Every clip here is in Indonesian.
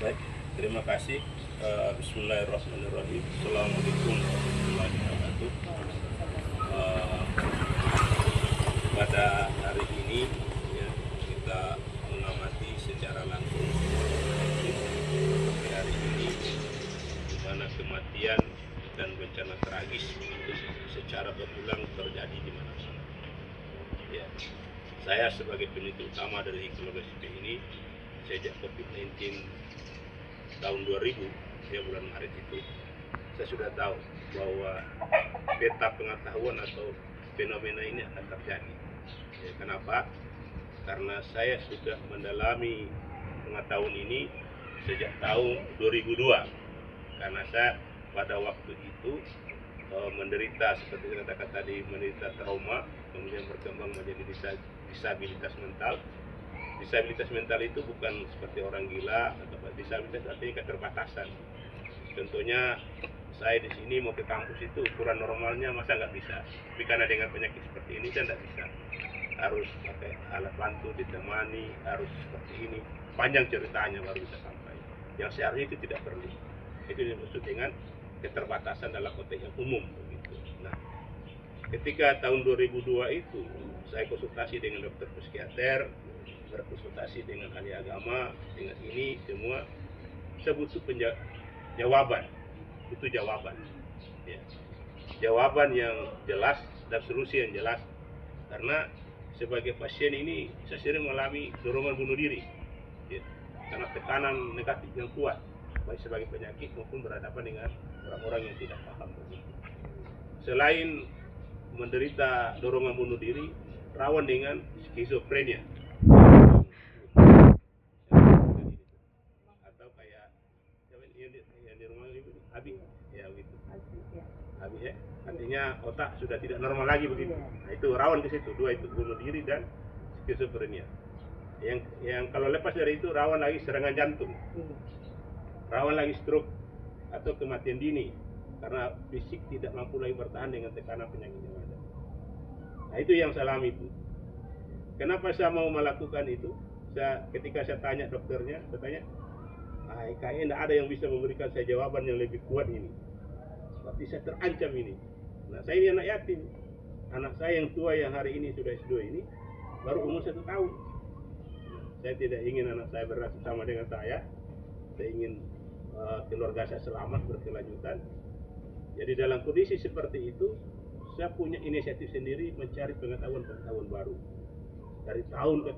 Baik, terima kasih. Bismillahirrahmanirrahim. Assalamualaikum warahmatullahi wabarakatuh. Eh, Pada hari ini ya, kita mengamati secara langsung hari ini di mana kematian dan bencana tragis itu secara berulang terjadi di mana-mana. Ya, saya sebagai peneliti utama dari keluarga sipil ini sejak COVID-19 tahun 2000 ya, bulan Maret itu saya sudah tahu bahwa peta pengetahuan atau fenomena ini akan terjadi. Ya, kenapa? Karena saya sudah mendalami pengetahuan ini sejak tahun 2002. Karena saya pada waktu itu menderita, seperti saya katakan tadi, menderita trauma, kemudian berkembang menjadi disabilitas mental. Disabilitas mental itu bukan seperti orang gila, atau disabilitas artinya keterbatasan. Contohnya saya di sini mau ke kampus itu ukuran normalnya masa nggak bisa, tapi karena dengan penyakit seperti ini saya nggak bisa, harus pakai alat bantu ditemani, harus seperti ini, panjang ceritanya baru bisa sampai. Yang seharusnya itu tidak perlu. Itu dimaksud dengan keterbatasan dalam konteks yang umum begitu. Nah, ketika tahun 2002 itu saya konsultasi dengan dokter psikiater, berkonsultasi dengan ahli agama, dengan ini semua, saya butuh jawaban. Itu jawaban ya. Jawaban yang jelas dan solusi yang jelas, karena sebagai pasien ini saya sering mengalami dorongan bunuh diri ya, karena tekanan negatif yang kuat, baik sebagai penyakit maupun berhadapan dengan orang-orang yang tidak paham begitu. Selain menderita dorongan bunuh diri, rawan dengan skizofrenia atau kayak yang di rumah itu Abi ya gitu. Abi ya, artinya otak sudah tidak normal lagi begitu. Nah, itu rawan ke situ, dua itu, bunuh diri dan skizofrenia. Yang kalau lepas dari itu rawan lagi serangan jantung, rawan lagi stroke atau kematian dini karena fisik tidak mampu lagi bertahan dengan tekanan penyakit yang ada. Nah, itu yang saya alami itu. Kenapa saya mau melakukan itu? Ketika saya tanya dokternya, saya tanya, kayaknya tidak ada yang bisa memberikan saya jawaban yang lebih kuat ini. Berarti saya terancam ini. Nah, saya ini anak yatim. Anak saya yang tua yang hari ini sudah S2 ini baru umur 1 tahun. Saya tidak ingin anak saya bernasib sama dengan saya. Saya ingin keluarga saya selamat, berkelanjutan. Jadi dalam kondisi seperti itu, saya punya inisiatif sendiri mencari pengetahuan-pengetahuan baru. Dari tahun ke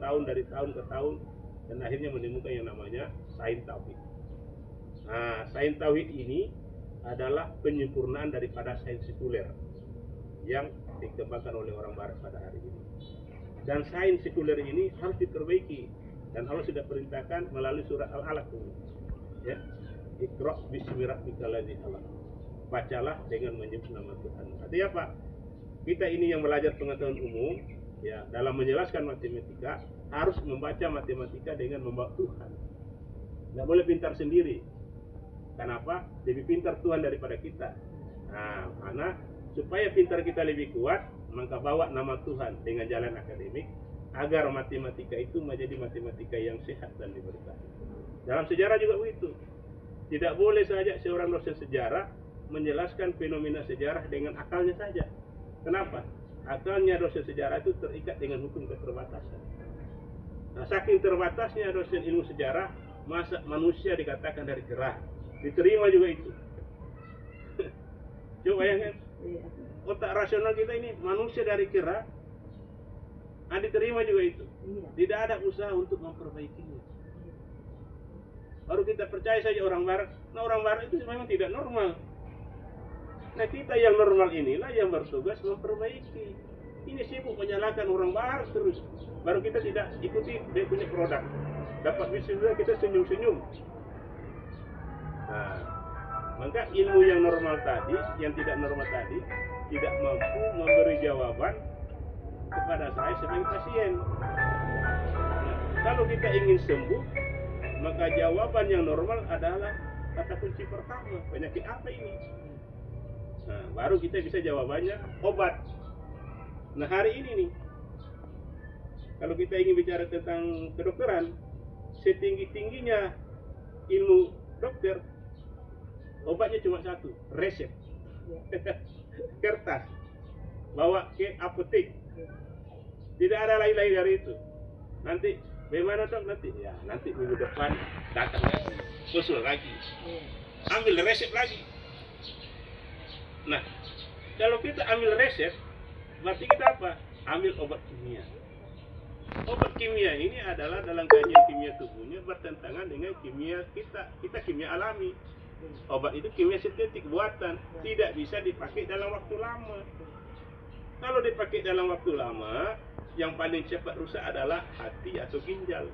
tahun, dan akhirnya menemukan yang namanya Sains Tauhid. Nah, Sains Tauhid ini adalah penyempurnaan daripada sains sekuler yang dikembangkan oleh orang barat pada hari ini. Dan sains sekuler ini harus diperbaiki, dan Allah sudah perintahkan melalui surat Al-Alaq ini. Ya, Iqra bismi rabbikal ladzi khalaq. Bacalah dengan menyebut nama Tuhan. Artinya apa? Kita ini yang belajar pengetahuan umum, ya, dalam menjelaskan matematika harus membaca matematika dengan membawa Tuhan. Nggak boleh pintar sendiri. Kenapa? Lebih pintar Tuhan daripada kita. Nah, karena supaya pintar kita lebih kuat, maka bawa nama Tuhan dengan jalan akademik agar matematika itu menjadi matematika yang sehat dan diberkahi. Dalam sejarah juga begitu. Tidak boleh saja seorang dosen sejarah menjelaskan fenomena sejarah dengan akalnya saja. Kenapa? Akalnya dosen sejarah itu terikat dengan hukum keterbatasan. Nah, saking terbatasnya dosen ilmu sejarah, masa manusia dikatakan dari kera. Diterima juga itu. Coba bayangkan, otak rasional kita ini manusia dari kera, diterima juga itu. Tidak ada usaha untuk memperbaikinya. Baru kita percaya saja orang barat. Nah, orang barat itu memang tidak normal. Nah, kita yang normal inilah yang bertugas memperbaiki. Ini sibuk menyalahkan orang barat terus. Baru kita tidak ikuti dia punya produk. Dapat wisuda kita senyum-senyum. Nah, maka ilmu yang normal tadi, yang tidak normal tadi, tidak mampu memberi jawaban kepada saya sebagai pasien. Nah, kalau kita ingin sembuh, maka jawaban yang normal adalah kata kunci pertama, penyakit apa ini? Nah, baru kita bisa jawabannya obat. Nah, hari ini nih, kalau kita ingin bicara tentang kedokteran, setinggi-tingginya ilmu dokter, obatnya cuma satu, resep. Kertas, bawa ke apotek. Tidak ada lain-lain dari itu. Nanti bagaimana dok nanti? Ya nanti minggu depan datang lagi, usul lagi, ambil resep lagi. Nah, kalau kita ambil resep, berarti kita apa? Ambil obat kimia. Obat kimia ini adalah dalam kajian kimia tubuhnya bertentangan dengan kimia kita. Kita kimia alami. Obat itu kimia sintetik buatan, tidak bisa dipakai dalam waktu lama. Kalau dipakai dalam waktu lama, yang paling cepat rusak adalah hati atau ginjal,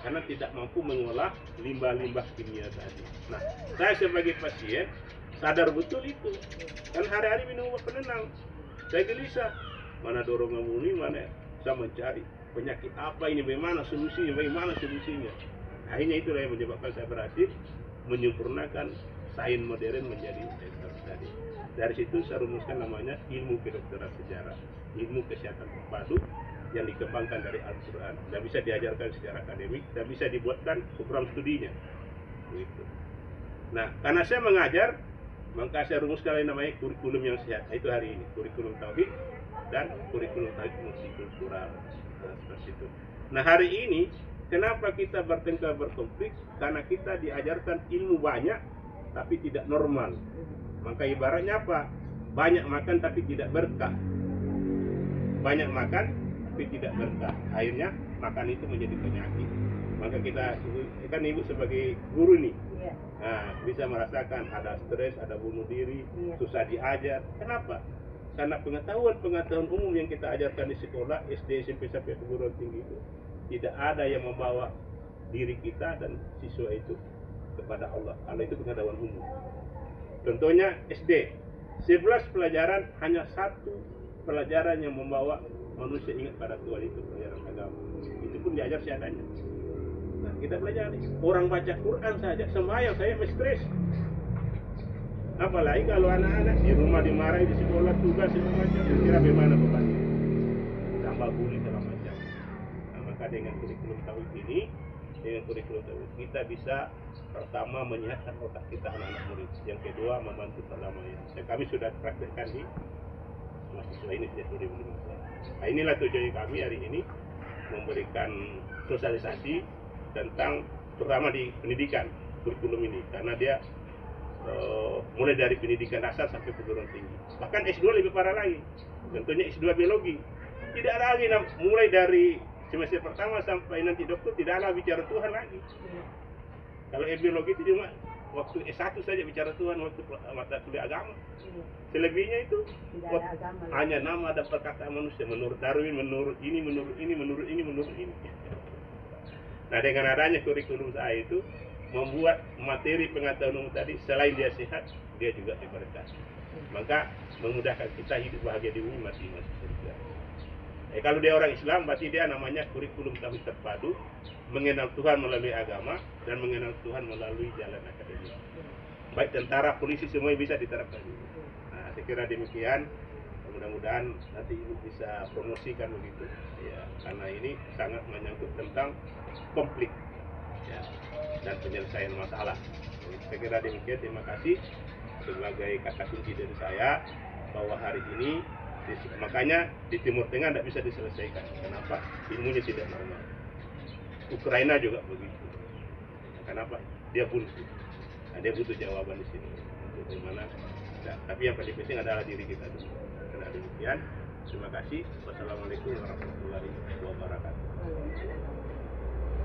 karena tidak mampu mengolah limbah-limbah kimia tadi. Nah, saya sebagai pasien sadar betul itu. Kan hari-hari minum obat penenang, saya gelisah. Mana dorongan murni, mana saya mencari penyakit apa ini, bagaimana solusinya. Akhirnya itulah yang menyebabkan saya berhasil menyempurnakan sains modern menjadi dokter tadi. Dari situ saya rumuskan namanya ilmu kedokteran sejarah, ilmu kesehatan terpadu yang dikembangkan dari Al-Quran. Tidak bisa diajarkan secara akademik, tidak bisa dibuatkan program studinya. Gitu. Nah, karena saya mengajar, maka saya rumuskan namanya kurikulum yang sehat. Itu hari ini, kurikulum tauhid dan kurikulum tauhid multikultural. Nah, seperti itu. Nah, hari ini kenapa kita bertengkar berkonflik? Karena kita diajarkan ilmu banyak tapi tidak normal. Maka ibaratnya apa? Banyak makan tapi tidak berkah. Banyak makan tapi tidak berkah. Akhirnya makan itu menjadi penyakit. Maka kita kan ibu sebagai guru nih, nah, bisa merasakan ada stres, ada bunuh diri, susah diajar. Kenapa? Karena pengetahuan umum yang kita ajarkan di sekolah SD, SMP sampai perguruan tinggi itu tidak ada yang membawa diri kita dan siswa itu kepada Allah. Allah itu pengetahuan umum. Contohnya SD, 11 pelajaran, hanya satu pelajaran yang membawa manusia ingat pada Tuhan, itu pelajaran agama. Itu pun diajar seadanya. Nah, kita pelajari. Orang baca Quran saja sembahyang saya stres. Apalagi kalau anak-anak di rumah dimarahi, di sekolah tugas segala macam, kira bagaimana bebannya? Tambah bully segala macam. Nah, maka dengan kurikulum tauhid ini, kita bisa pertama menyehatkan otak kita anak-anak murid. Yang kedua membantu perdamaian. Kami sudah praktekkan di mahasiswa ini sejak 2015. Nah, inilah tujuan kami hari ini, memberikan sosialisasi tentang terutama di pendidikan kurikulum ini, karena dia mulai dari pendidikan dasar sampai perguruan tinggi. Bahkan S2 lebih parah lagi. Contohnya S2 biologi. Tidak ada lagi mulai dari semester pertama sampai nanti dokter tidak ada bicara Tuhan lagi. Kalau biologi itu cuma waktu S1 saja bicara Tuhan, waktu mata kuliah agama. Selebihnya itu hanya nama dan perkataan manusia, menurut Darwin, menurut ini. Nah, dengan adanya kurikulum saya itu membuat materi pengetahuan umum tadi, selain dia sehat, dia juga diberkati. Maka memudahkan kita hidup bahagia di bumi, mati surga. Kalau dia orang Islam, berarti dia namanya kurikulum tauhid terpadu, mengenal Tuhan melalui agama dan mengenal Tuhan melalui jalan akademik. Baik tentara, polisi, semua bisa diterapkan. Nah, saya kira demikian. Mudah-mudahan nanti ibu bisa promosikan begitu, ya, karena ini sangat menyangkut tentang konflik, ya, dan penyelesaian masalah. Saya kira demikian. Terima kasih sebagai kata kunci dari saya bahwa hari ini makanya di Timur Tengah tidak bisa diselesaikan. Kenapa? Ilmunya tidak normal. Ukraina juga begitu. Kenapa? Dia buntu. Nah, dia butuh jawaban di sini. Untuk bagaimana? Nah, tapi yang paling penting adalah diri kita dulu. Demikian. Terima kasih. Wassalamualaikum warahmatullahi wabarakatuh.